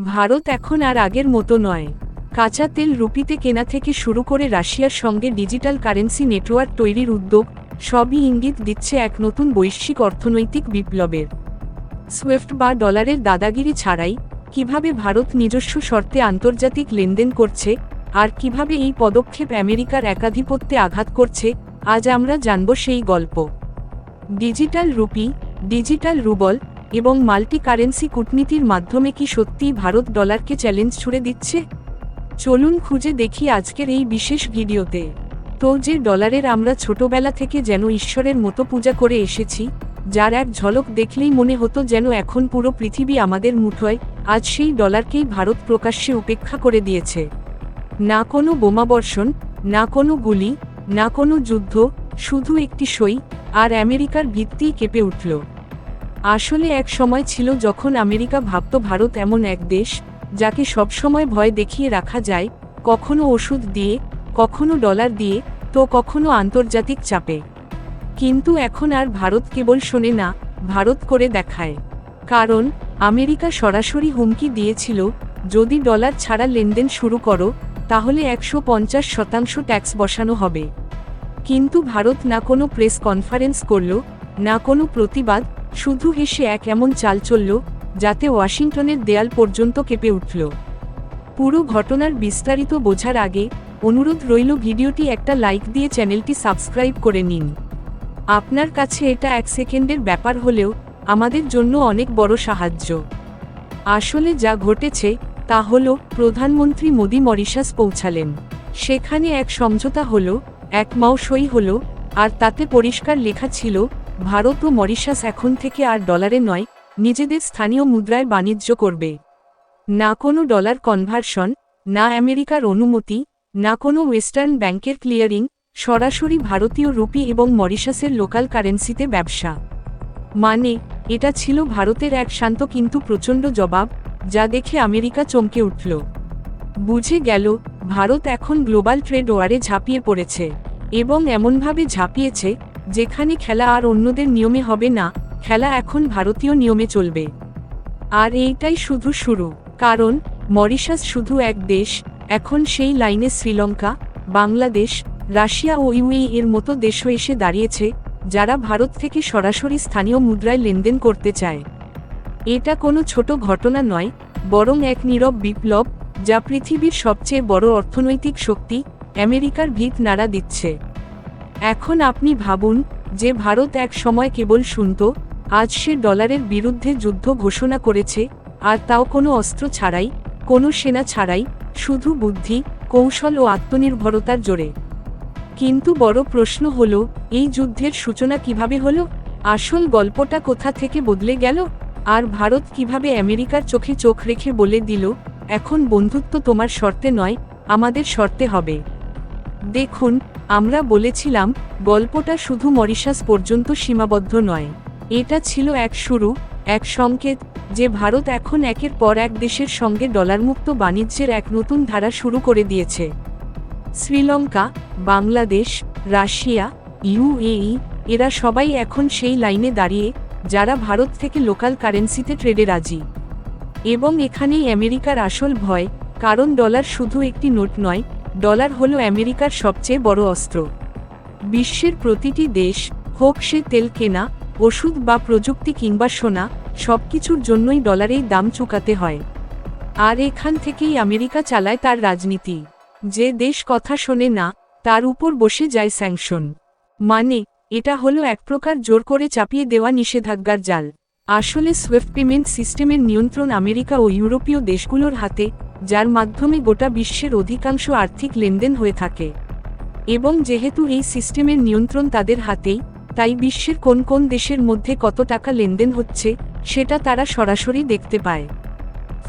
ভারত এখন আর আগের মতো নয়। কাঁচা তেল রুপিতে কেনা থেকে শুরু করে রাশিয়ার সঙ্গে ডিজিটাল কারেন্সি নেটওয়ার্ক তৈরির উদ্যোগ, সবই ইঙ্গিত দিচ্ছে এক নতুন বৈশ্বিক অর্থনৈতিক বিপ্লবের। সুইফট বা ডলারের দাদাগিরি ছাড়াই কিভাবে ভারত নিজস্ব শর্তে আন্তর্জাতিক লেনদেন করছে, আর কিভাবে এই পদক্ষেপ আমেরিকার একাধিপত্যে আঘাত করছে, আজ আমরা জানব সেই গল্প। ডিজিটাল রুপি, ডিজিটাল রুবল এবং মাল্টি কারেন্সি কূটনীতির মাধ্যমে কি সত্যিই ভারত ডলারকে চ্যালেঞ্জ ছুড়ে দিচ্ছে? চলুন খুঁজে দেখি আজকের এই বিশেষ ভিডিওতে। তো যে ডলারের আমরা ছোটবেলা থেকে যেন ঈশ্বরের মতো পূজা করে এসেছি, যার এক ঝলক দেখলেই মনে হতো যেন এখন পুরো পৃথিবী আমাদের মুঠোয়, আজ সেই ডলারকেই ভারত প্রকাশ্যে উপেক্ষা করে দিয়েছে। না কোনো বোমাবর্ষণ, না কোনো গুলি, না কোনো যুদ্ধ, শুধু একটি সই, আর আমেরিকার ভিত্তিই কেঁপে উঠল। আসলে এক সময় ছিল যখন আমেরিকা ভাবত ভারত এমন এক দেশ যাকে সবসময় ভয় দেখিয়ে রাখা যায়, কখনো ওষুধ দিয়ে, কখনো ডলার দিয়ে, তো কখনো আন্তর্জাতিক চাপে। কিন্তু এখন আর ভারত কেবল শোনে না, ভারত করে দেখায়। কারণ আমেরিকা সরাসরি হুমকি দিয়েছিল, যদি ডলার ছাড়া লেনদেন শুরু করো তাহলে 150% ট্যাক্স বসানো হবে। কিন্তু ভারত না কোনো প্রেস কনফারেন্স করল, না কোনো প্রতিবাদ, শুধু হেসে এক এমন চাল চলল যাতে ওয়াশিংটনের দেয়াল পর্যন্ত কেঁপে উঠল। পুরো ঘটনার বিস্তারিত বোঝার আগে অনুরোধ রইল ভিডিওটি একটা লাইক দিয়ে চ্যানেলটি সাবস্ক্রাইব করে নিন। আপনার কাছে এটা 1 সেকেন্ডের ব্যাপার হলেও আমাদের জন্য অনেক বড় সাহায্য। আসলে যা ঘটেছে তা হলো, প্রধানমন্ত্রী মোদি মরিশাস পৌঁছালেন। সেখানে এক সমঝোতা হলো, এক সই হলো, আর তাতে পরিষ্কার লেখা ছিল, ভারত ও মরিশাস এখন থেকে আর ডলারে নয়, নিজেদের স্থানীয় মুদ্রায় বাণিজ্য করবে। না কোনো ডলার কনভার্সন, না আমেরিকার অনুমতি, না কোনো ওয়েস্টার্ন ব্যাংকের ক্লিয়ারিং, সরাসরি ভারতীয় রুপি এবং মরিশাসের লোকাল কারেন্সিতে ব্যবসা। মানে, এটা ছিল ভারতের এক শান্ত কিন্তু প্রচণ্ড জবাব, যা দেখে আমেরিকা চমকে উঠল। বুঝে গেল, ভারত এখন গ্লোবাল ট্রেড ওয়ারে ঝাঁপিয়ে পড়েছে, এবং এমনভাবে ঝাঁপিয়েছে যেখানে খেলা আর অন্যদের নিয়মে হবে না, খেলা এখন ভারতীয় নিয়মে চলবে। আর এইটাই শুধু শুরু, কারণ মরিশাস শুধু এক দেশ, এখন সেই লাইনে শ্রীলঙ্কা, বাংলাদেশ, রাশিয়া ও ইউএই এর মতো দেশও এসে দাঁড়িয়েছে, যারা ভারত থেকে সরাসরি স্থানীয় মুদ্রায় লেনদেন করতে চায়। এটা কোনো ছোট ঘটনা নয়, বরং এক নীরব বিপ্লব, যা পৃথিবীর সবচেয়ে বড় অর্থনৈতিক শক্তি আমেরিকার ভিত নাড়া দিচ্ছে। এখন আপনি ভাবুন যে ভারত এক সময় কেবল শুনত, আজ সে ডলারের বিরুদ্ধে যুদ্ধ ঘোষণা করেছে, আর তাও কোনো অস্ত্র ছাড়াই, কোনো সেনা ছাড়াই, শুধু বুদ্ধি, কৌশল ও আত্মনির্ভরতার জোরে। কিন্তু বড় প্রশ্ন হলো, এই যুদ্ধের সূচনা কিভাবে হলো? আসল গল্পটা কোথা থেকে বদলে গেল? আর ভারত কিভাবে আমেরিকার চোখে চোখ রেখে বলে দিল, এখন বন্ধুত্ব তোমার শর্তে নয়, আমাদের শর্তে হবে। দেখুন, আমরা বলেছিলাম গল্পটা শুধু মরিশাস পর্যন্ত সীমাবদ্ধ নয়। এটা ছিল এক শুরু, এক সংকেত যে ভারত এখন একের পর এক দেশের সঙ্গে ডলারমুক্ত বাণিজ্যের এক নতুন ধারা শুরু করে দিয়েছে। শ্রীলঙ্কা, বাংলাদেশ, রাশিয়া, ইউএই, এরা সবাই এখন সেই লাইনে দাঁড়িয়ে যারা ভারত থেকে লোকাল কারেন্সিতে ট্রেডে রাজি। এবং এখানেই আমেরিকার আসল ভয়, কারণ ডলার শুধু একটি নোট নয়, ডলার হলো আমেরিকার সবচেয়ে বড় অস্ত্র। বিশ্বের প্রতিটি দেশ, হোক সে তেল কেনা, ওষুধ বা প্রযুক্তি কিংবা সোনা, সবকিছুর জন্যই ডলারেই দাম চুকাতে হয়। আর এখান থেকেই আমেরিকা চালায় তার রাজনীতি। যে দেশ কথা শোনে না, তার উপর বসে যায় স্যাংশন। মানে, এটা হলো এক প্রকার জোর করে চাপিয়ে দেওয়া নিষেধাজ্ঞার জাল। আসলে সুইফট পেমেন্ট সিস্টেমের নিয়ন্ত্রণ আমেরিকা ও ইউরোপীয় দেশগুলোর হাতে, যার মাধ্যমে গোটা বিশ্বের অধিকাংশ আর্থিক লেনদেন হয়ে থাকে। এবং যেহেতু এই সিস্টেমের নিয়ন্ত্রণ তাদের হাতেই, তাই বিশ্বের কোন কোন দেশের মধ্যে কত টাকা লেনদেন হচ্ছে সেটা তারা সরাসরি দেখতে পায়।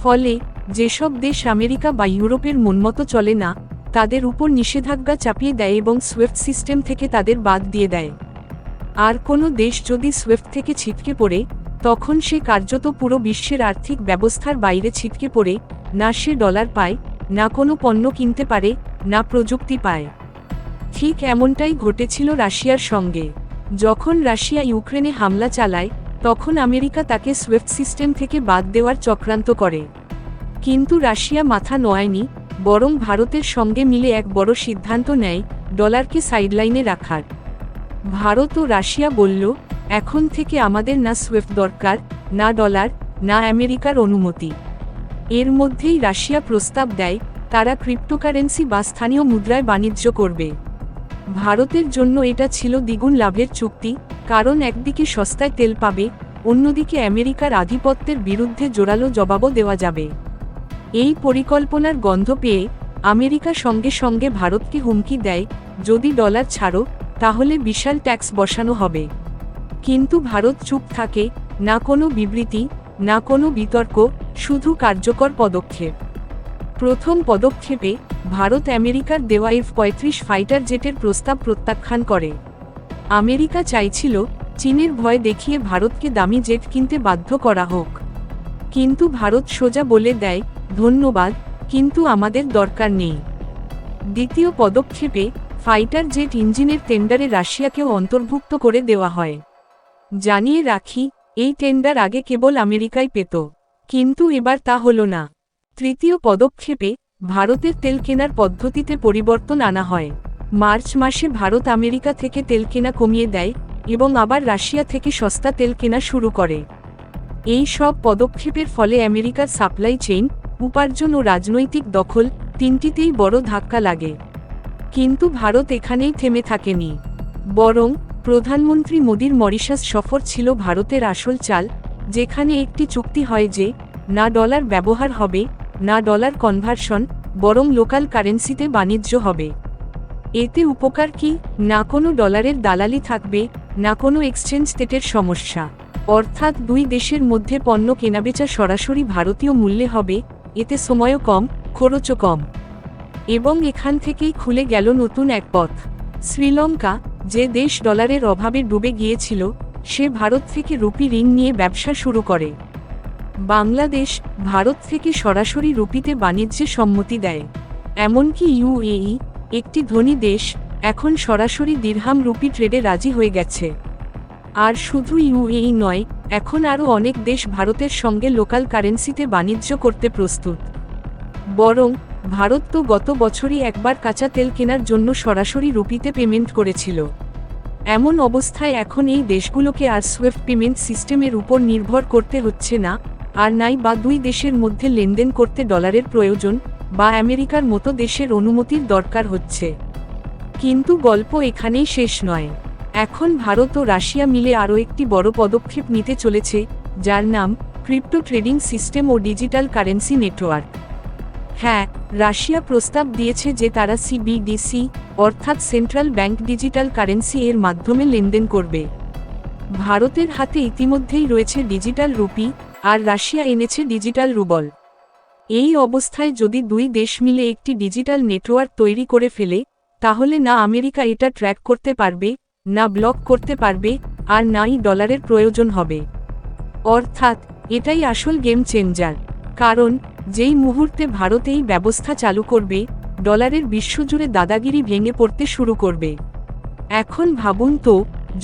ফলে যেসব দেশ আমেরিকা বা ইউরোপের মনমতো চলে না, তাদের উপর নিষেধাজ্ঞা চাপিয়ে দেয় এবং সুইফট সিস্টেম থেকে তাদের বাদ দিয়ে দেয়। আর কোনো দেশ যদি সুইফট থেকে ছিটকে পড়ে, তখন সে কার্যত পুরো বিশ্বের আর্থিক ব্যবস্থার বাইরে ছিটকে পড়ে, না সে ডলার পায়, না কোনো পণ্য কিনতে পারে, না প্রযুক্তি পায়। ঠিক এমনটাই ঘটেছিল রাশিয়ার সঙ্গে। যখন রাশিয়া ইউক্রেনে হামলা চালায়, তখন আমেরিকা তাকে সুইফট সিস্টেম থেকে বাদ দেওয়ার চক্রান্ত করে। কিন্তু রাশিয়া মাথা নোয়ায়নি, বরং ভারতের সঙ্গে মিলে এক বড় সিদ্ধান্ত নেয় ডলারকে সাইডলাইনে রাখার। ভারত ও রাশিয়া বলল, এখন থেকে আমাদের না সুইফট দরকার, না ডলার, না আমেরিকার অনুমতি। এর মধ্যেই রাশিয়া প্রস্তাব দেয় তারা ক্রিপ্টোকারেন্সি বা স্থানীয় মুদ্রায় বাণিজ্য করবে। ভারতের জন্য এটা ছিল দ্বিগুণ লাভের চুক্তি, কারণ একদিকে সস্তায় তেল পাবে, অন্যদিকে আমেরিকার আধিপত্যের বিরুদ্ধে জোরালো জবাবও দেওয়া যাবে। এই পরিকল্পনার গন্ধ পেয়ে আমেরিকা সঙ্গে সঙ্গে ভারতকে হুমকি দেয়, যদি ডলার ছাড়ো তাহলে বিশাল ট্যাক্স বসানো হবে। কিন্তু ভারত চুপ থাকে, না কোনো বিবৃতি, না কোনো বিতর্ক, শুধু কার্যকর পদক্ষেপ। প্রথম পদক্ষেপে ভারত আমেরিকার দেওয়া F-35 ফাইটার জেটের প্রস্তাব প্রত্যাখ্যান করে। আমেরিকা চাইছিল চীনের ভয় দেখিয়ে ভারতকে দামি জেট কিনতে বাধ্য করা হোক, কিন্তু ভারত সোজা বলে দেয়, ধন্যবাদ, কিন্তু আমাদের দরকার নেই। দ্বিতীয় পদক্ষেপে ফাইটার জেট ইঞ্জিনের টেন্ডারে রাশিয়াকেও অন্তর্ভুক্ত করে দেওয়া হয়। জানিয়ে রাখি, এই টেন্ডার আগে কেবল আমেরিকাই পেত, কিন্তু এবার তা হলো না। তৃতীয় পদক্ষেপে ভারতের তেল কেনার পদ্ধতিতে পরিবর্তন আনা হয়। মার্চ মাসে ভারত আমেরিকা থেকে তেল কেনা কমিয়ে দেয় এবং আবার রাশিয়া থেকে সস্তা তেল কেনা শুরু করে। এই সব পদক্ষেপের ফলে আমেরিকার সাপ্লাই চেইন, উপার্জন ও রাজনৈতিক দখল তিনটিতেই বড় ধাক্কা লাগে। কিন্তু ভারত এখানেই থেমে থাকেনি, বরং প্রধানমন্ত্রী মোদির মরিশাস সফর ছিল ভারতের আসল চাল, যেখানে একটি চুক্তি হয় যে না ডলার ব্যবহার হবে, না ডলার কনভার্সন, বরং লোকাল কারেন্সিতে বাণিজ্য হবে। এতে উপকার কি? না কোনো ডলারের দালালি থাকবে, না কোনো এক্সচেঞ্জ রেটের সমস্যা। অর্থাৎ দুই দেশের মধ্যে পণ্য কেনাবেচা সরাসরি ভারতীয় মূল্যে হবে, এতে সময়ও কম, খরচও কম। এবং এখান থেকেই খুলে গেল নতুন এক পথ। শ্রীলঙ্কা, যে দেশ ডলারের অভাবে ডুবে গিয়েছিল, সে ভারত থেকে রুপি ঋণ নিয়ে ব্যবসা শুরু করে। বাংলাদেশ ভারত থেকে সরাসরি রুপিতে বাণিজ্যে সম্মতি দেয়। এমনকি ইউএই, একটি ধনী দেশ, এখন সরাসরি দিরহাম রুপি ট্রেডে রাজি হয়ে গেছে। আর শুধু ইউএই নয়, এখন আরও অনেক দেশ ভারতের সঙ্গে লোকাল কারেন্সিতে বাণিজ্য করতে প্রস্তুত। বরং ভারত তো গত বছরই একবার কাঁচা তেল কেনার জন্য সরাসরি রুপিতে পেমেন্ট করেছিল। এমন অবস্থায় এখন এই দেশগুলোকে আর সুইফট পেমেন্ট সিস্টেমের উপর নির্ভর করতে হচ্ছে না, আর নাই বা দুই দেশের মধ্যে লেনদেন করতে ডলারের প্রয়োজন বা আমেরিকার মতো দেশের অনুমতির দরকার হচ্ছে। কিন্তু গল্প এখানেই শেষ নয়। এখন ভারত ও রাশিয়া মিলে আরও একটি বড় পদক্ষেপ নিতে চলেছে, যার নাম ক্রিপ্টো ট্রেডিং সিস্টেম ও ডিজিটাল কারেন্সি নেটওয়ার্ক। হ্যাঁ, রাশিয়া প্রস্তাব দিয়েছে যে তারা সিবিডিসি, অর্থাৎ সেন্ট্রাল ব্যাংক ডিজিটাল কারেন্সি এর মাধ্যমে লেনদেন করবে। ভারতের হাতে ইতিমধ্যেই রয়েছে ডিজিটাল রুপি, আর রাশিয়া এনেছে ডিজিটাল রুবল। এই অবস্থায় যদি দুই দেশ মিলে একটি ডিজিটাল নেটওয়ার্ক তৈরি করে ফেলে, তাহলে না আমেরিকা এটা ট্র্যাক করতে পারবে, না ব্লক করতে পারবে, আর নাই ডলারের প্রয়োজন হবে। অর্থাৎ এটাই আসল গেম চেঞ্জার। কারণ যেই মুহূর্তে ভারত এই ব্যবস্থা চালু করবে, ডলারের বিশ্বজুড়ে দাদাগিরি ভেঙে পড়তে শুরু করবে। এখন ভাবুন তো,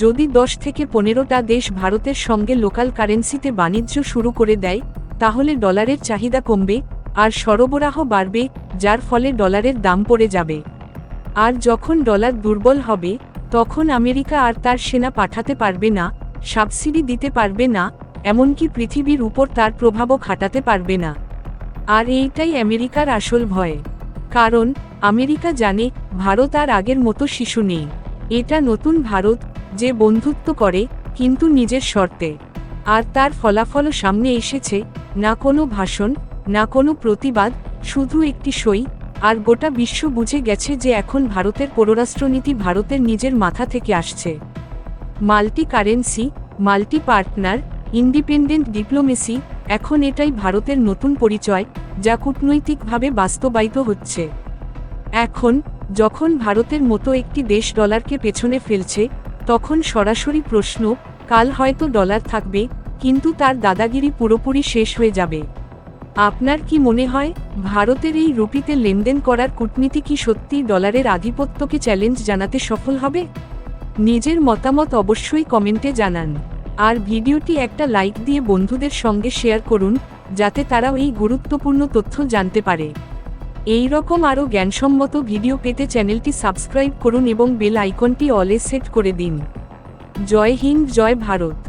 যদি 10 থেকে 15টা দেশ ভারতের সঙ্গে লোকাল কারেন্সিতে বাণিজ্য শুরু করে দেয়, তাহলে ডলারের চাহিদা কমবে, আর সরবরাহ বাড়বে, যার ফলে ডলারের দাম পড়ে যাবে। আর যখন ডলার দুর্বল হবে, তখন আমেরিকা আর তার সেনা পাঠাতে পারবে না, সাবসিডি দিতে পারবে না, এমনকি পৃথিবীর উপর তার প্রভাবও খাটাতে পারবে না। আর এইটাই আমেরিকার আসল ভয়। কারণ আমেরিকা জানে ভারত আর আগের মতো শিশু নেই। এটা নতুন ভারত, যে বন্ধুত্ব করে, কিন্তু নিজের শর্তে। আর তার ফলাফলও সামনে এসেছে, না কোনো ভাষণ, না কোনো প্রতিবাদ, শুধু একটি সই, আর গোটা বিশ্ব বুঝে গেছে যে এখন ভারতের পররাষ্ট্রনীতি ভারতের নিজের মাথা থেকে আসছে। Multi currency, multi partner, independent diplomacy, এখন এটাই ভারতের নতুন পরিচয়, যা কূটনৈতিকভাবে বাস্তবায়িত হচ্ছে। এখন যখন ভারতের মতো একটি দেশ ডলারকে পেছনে ফেলছে, তখন সরাসরি প্রশ্ন, কাল হয়তো ডলার থাকবে, কিন্তু তার দাদাগিরি পুরোপুরি শেষ হয়ে যাবে। আপনার কি মনে হয়, ভারতের এই রুপিতে লেনদেন করার কূটনীতি কি সত্যিই ডলারের আধিপত্যকে চ্যালেঞ্জ জানাতে সফল হবে? নিজের মতামত অবশ্যই কমেন্টে জানান। আর ভিডিওটি একটা লাইক দিয়ে বন্ধুদের সঙ্গে শেয়ার করুন, যাতে তারাও এই গুরুত্বপূর্ণ তথ্য জানতে পারে। এই রকম আরও জ্ঞানসম্মত ভিডিও পেতে চ্যানেলটি সাবস্ক্রাইব করুন এবং বেল আইকনটি অলে সেট করে দিন। জয় হিন্দ, জয় ভারত।